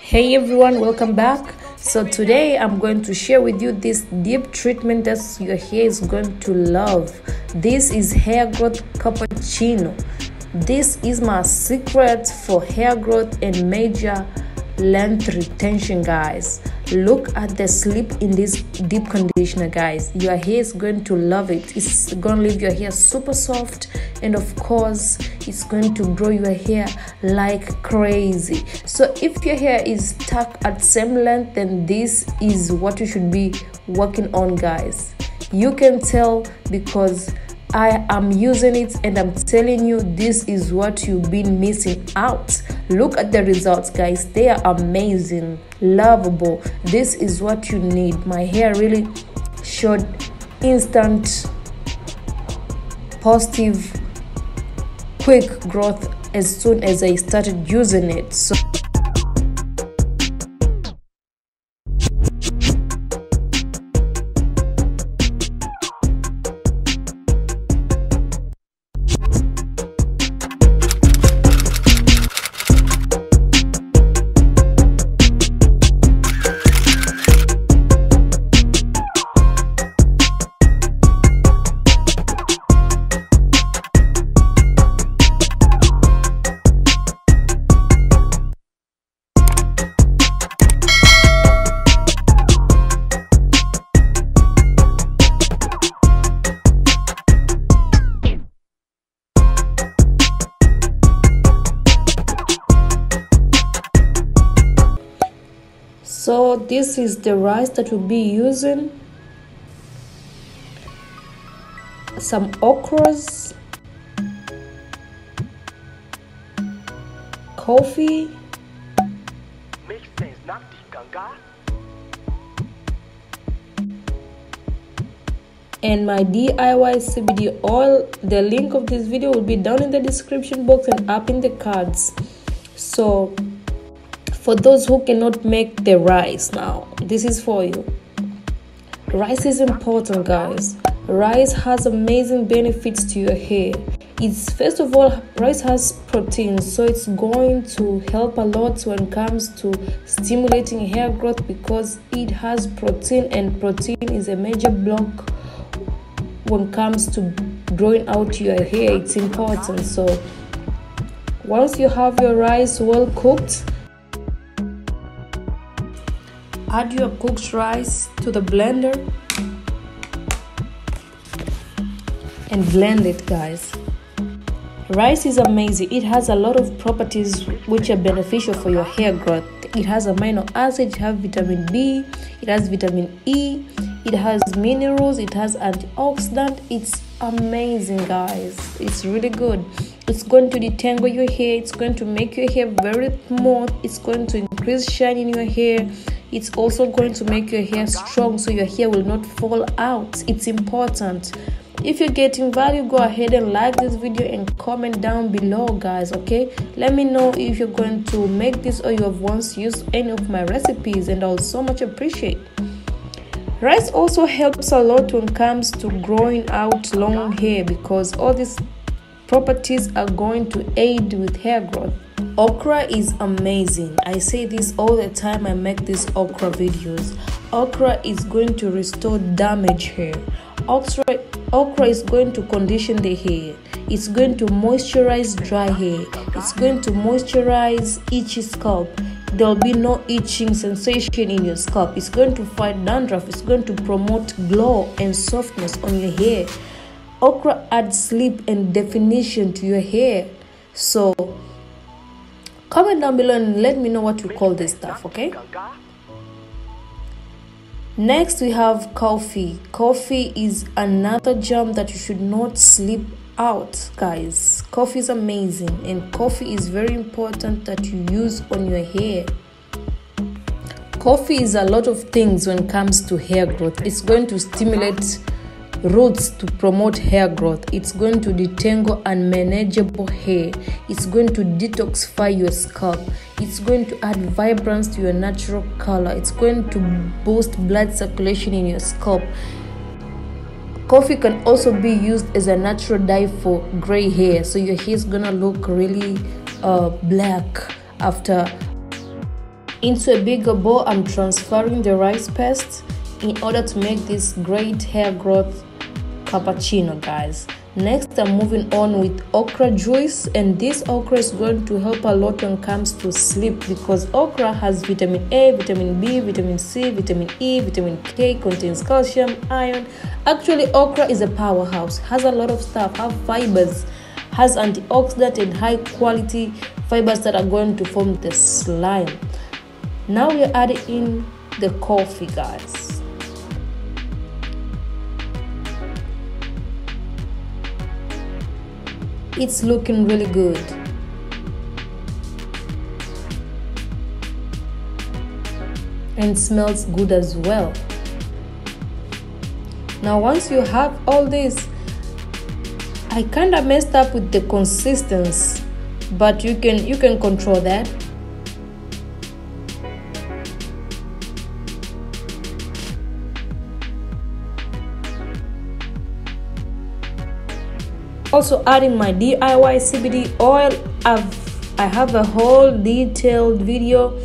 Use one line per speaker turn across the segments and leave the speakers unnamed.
Hey everyone, welcome back. So today I'm going to share with you this deep treatment that your hair is going to love. This is hair growth cappuccino. This is my secret for hair growth and major length retention, guys. Look at the slip in this deep conditioner, guys. Your hair is going to love it. It's going to leave your hair super soft, and of course it's going to grow your hair like crazy. So if your hair is stuck at same length, then this is what you should be working on, guys. You can tell because I am using it and I'm telling you, this is what you've been missing out. Look at the results, guys. They are amazing, lovable. This is what you need. My hair really showed instant positive quick growth as soon as I started using it. So this is the rice that we'll be using. Some okras, coffee, and my DIY CBD oil. The link of this video will be down in the description box and up in the cards. So for those who cannot make the rice, now this is for you. Rice is important, guys. Rice has amazing benefits to your hair. It's first of all, rice has protein, so it's going to help a lot when it comes to stimulating hair growth because it has protein, and protein is a major block when it comes to growing out your hair. It's important. So once you have your rice well cooked, add your cooked rice to the blender and blend it, guys. Rice is amazing. It has a lot of properties which are beneficial for your hair growth. It has amino acids, it has vitamin B, it has vitamin E, it has minerals, it has antioxidant. It's amazing, guys. It's really good. It's going to detangle your hair. It's going to make your hair very smooth. It's going to increase shine in your hair. It's also going to make your hair strong so your hair will not fall out. It's important. If you're getting value, go ahead and like this video and comment down below, guys. Okay, let me know if you're going to make this or you have once used any of my recipes, and I'll so much appreciate. Rice also helps a lot when it comes to growing out long hair because all these properties are going to aid with hair growth. Okra is amazing. I say this all the time I make these okra videos. Okra is going to restore damaged hair. Okra is going to condition the hair. It's going to moisturize dry hair. It's going to moisturize itchy scalp. There'll be no itching sensation in your scalp. It's going to fight dandruff. It's going to promote glow and softness on your hair. Okra adds sleep and definition to your hair. So comment down below and let me know what you call this stuff, okay? Next we have coffee. Coffee is another gem that you should not sleep out, guys. Coffee is amazing, and coffee is very important that you use on your hair. Coffee is a lot of things when it comes to hair growth. It's going to stimulate roots to promote hair growth. It's going to detangle unmanageable hair. It's going to detoxify your scalp. It's going to add vibrance to your natural color. It's going to boost blood circulation in your scalp. Coffee can also be used as a natural dye for gray hair, so your hair is gonna look really black after Into a bigger bowl, I'm transferring the rice paste in order to make this great hair growth cappuccino, guys. Next, I'm moving on with okra juice, and this okra is going to help a lot when it comes to sleep, because okra has vitamin A, vitamin B, vitamin C, vitamin E, vitamin K, contains calcium, iron. Actually, okra is a powerhouse, has a lot of stuff, has fibers, has antioxidant and high quality fibers that are going to form the slime. Now we're adding in the coffee, guys. It's looking really good. And smells good as well. Now once you have all this, I kind of messed up with the consistency, but you can control that. Also adding my DIY CBD oil. I have a whole detailed video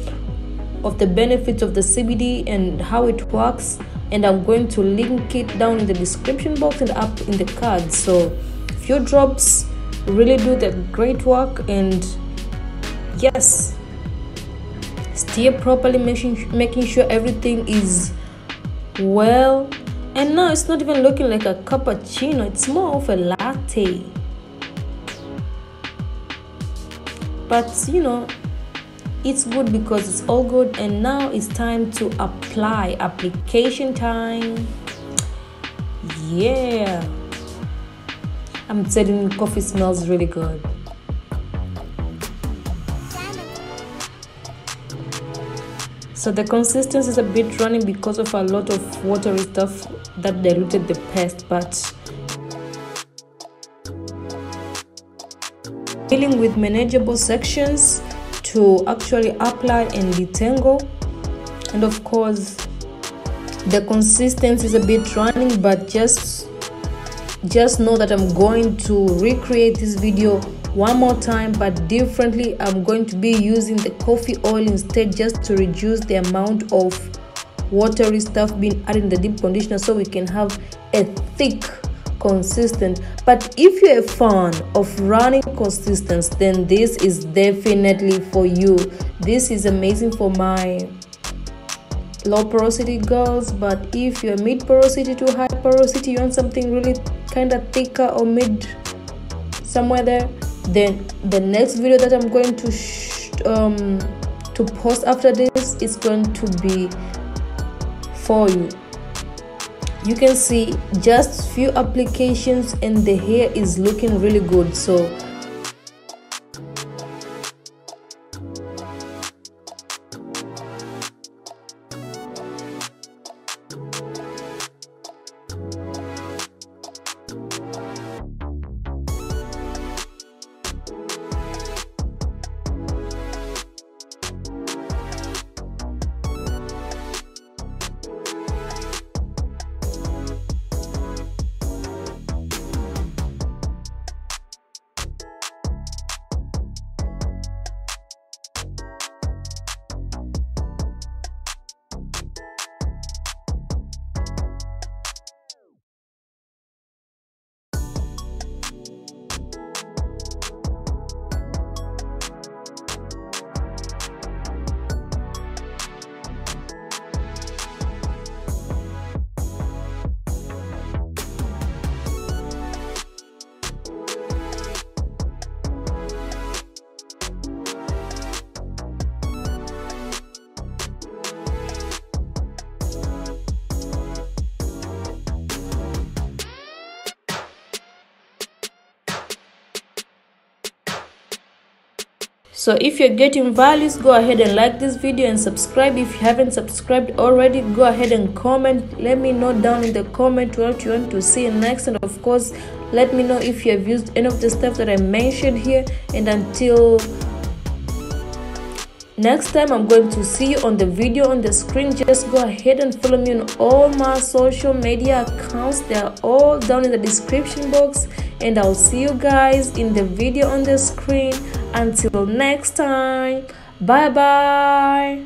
of the benefits of the CBD and how it works, and I'm going to link it down in the description box and up in the card. So few drops really do the great work, and yes, stir properly, making sure everything is well. And now it's not even looking like a cappuccino, it's more of a latte. But you know, it's good because it's all good. And now it's time to apply. Application time. Yeah, I'm telling you, coffee smells really good. So the consistency is a bit runny because of a lot of watery stuff that diluted the paste, but dealing with manageable sections to actually apply and detangle. And of course the consistency is a bit running, but just know that I'm going to recreate this video one more time, but differently. I'm going to be using the coffee oil instead, just to reduce the amount of watery stuff being added in the deep conditioner, so we can have a thick consistent. But if you're a fan of running consistency, then this is definitely for you. This is amazing for my low porosity girls, but if you're mid porosity to high porosity, you want something really kind of thicker or mid somewhere there, then the next video that I'm going to post after this is going to be for you. You can see just few applications and the hair is looking really good. So if you're getting values, go ahead and like this video and subscribe. If you haven't subscribed already, go ahead and comment. Let me know down in the comment what you want to see next, and of course let me know if you have used any of the stuff that I mentioned here. And until next time, I'm going to see you on the video on the screen. Just go ahead and follow me on all my social media accounts. They are all down in the description box, and I'll see you guys in the video on the screen. Until next time, bye bye.